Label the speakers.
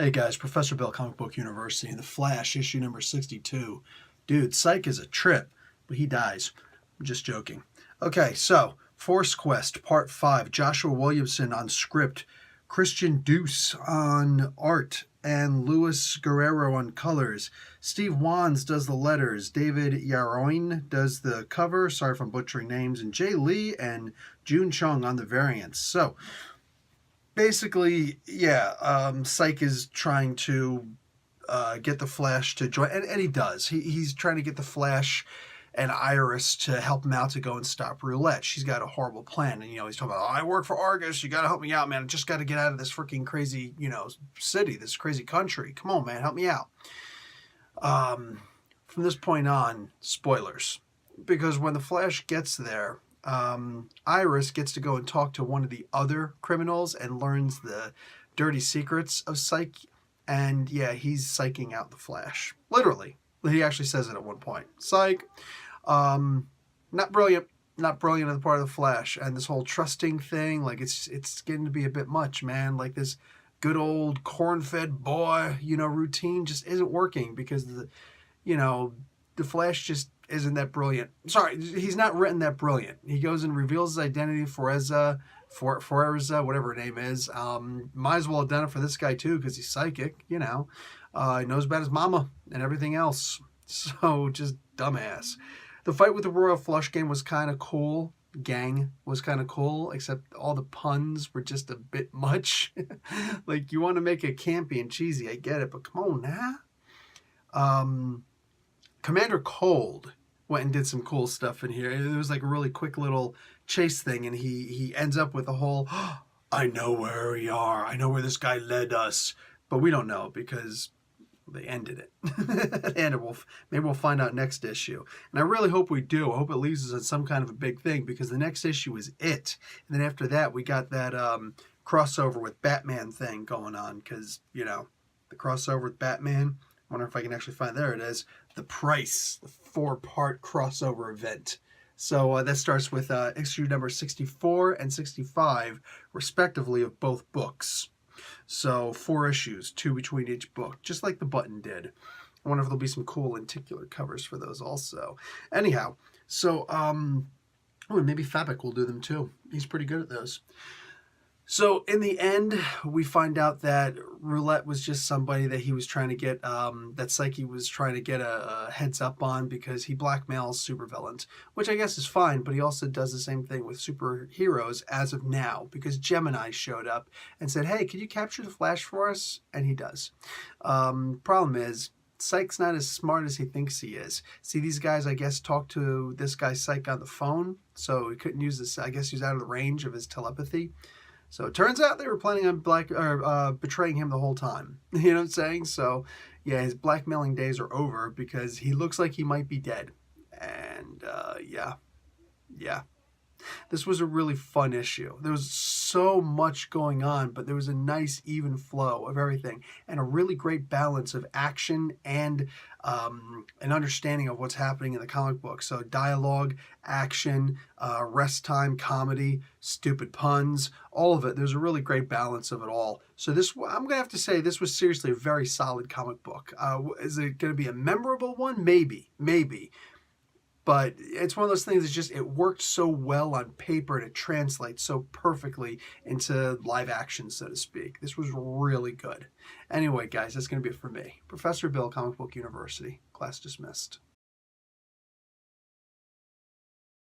Speaker 1: Hey guys, Professor Bill, Comic Book University, The Flash, issue number 62. Dude, Psych is a trip, but he dies. I'm just joking. Okay, so, Force Quest, Part 5, Joshua Williamson on script, Christian Deuce on art, and Luis Guerrero on colors. Steve Wands does the letters, David Yaroin does the cover, sorry if I'm butchering names, and Jay Lee and June Chung on the variants. So, basically, yeah, Psych is trying to get the Flash to join, and he does. He's trying to get the Flash and Iris to help him out to go and stop Roulette. She's got a horrible plan, and he's talking about, oh, I work for Argus. You got to help me out, man. I just got to get out of this freaking crazy, city, this crazy country. Come on, man, help me out. From this point on, spoilers, because when the Flash gets there, Iris gets to go and talk to one of the other criminals and learns the dirty secrets of Psych. And yeah, he's psyching out the Flash. Literally. He actually says it at one point. Psych. Not brilliant. Not brilliant on the part of the Flash. And this whole trusting thing, like it's getting to be a bit much, man. Like this good old corn-fed boy, routine just isn't working because the Flash just isn't that brilliant. Sorry, he's not written that brilliant. He goes and reveals his identity, Forza, whatever her name is. Might as well identify this guy too because he's psychic, He knows about his mama and everything else. So, just dumbass. The fight with the Royal Flush Gang was kind of cool. Gang was kind of cool, except all the puns were just a bit much. Like, you want to make it campy and cheesy, I get it, but come on now. Commander Cold went and did some cool stuff in here. It was like a really quick little chase thing, and he ends up with a whole, oh, I know where we are. I know where this guy led us. But we don't know because they ended it. And maybe we'll find out next issue. And I really hope we do. I hope it leaves us at some kind of a big thing because the next issue is it. And then after that, we got that crossover with Batman thing going on because, the crossover with Batman. I wonder if I can actually find, there it is, The Price, the 4-part crossover event. So that starts with issue number 64 and 65, respectively, of both books. So 4 issues, 2 between each book, just like the Button did. I wonder if there'll be some cool lenticular covers for those also. Anyhow, so maybe Fabic will do them too. He's pretty good at those. So in the end, we find out that Roulette was just somebody that he was trying to get, that Psyche was trying to get a heads up on because he blackmails supervillains, which I guess is fine, but he also does the same thing with superheroes as of now because Gemini showed up and said, hey, can you capture the Flash for us? And he does. Problem is, Psyche's not as smart as he thinks he is. See, these guys, I guess, talked to this guy Psyche on the phone, so he couldn't use this. I guess he was out of the range of his telepathy. So it turns out they were planning on betraying him the whole time. You know what I'm saying? So, yeah, his blackmailing days are over because he looks like he might be dead. And, yeah. This was a really fun issue. There was so much going on, but there was a nice even flow of everything and a really great balance of action and an understanding of what's happening in the comic book. So dialogue, action, rest time, comedy, stupid puns, all of it. There's a really great balance of it all. So this, I'm going to have to say, this was seriously a very solid comic book. Is it going to be a memorable one? Maybe. But it's one of those things that it worked so well on paper and it translates so perfectly into live action, so to speak. This was really good. Anyway, guys, that's going to be it for me. Professor Bill, Comic Book University. Class dismissed.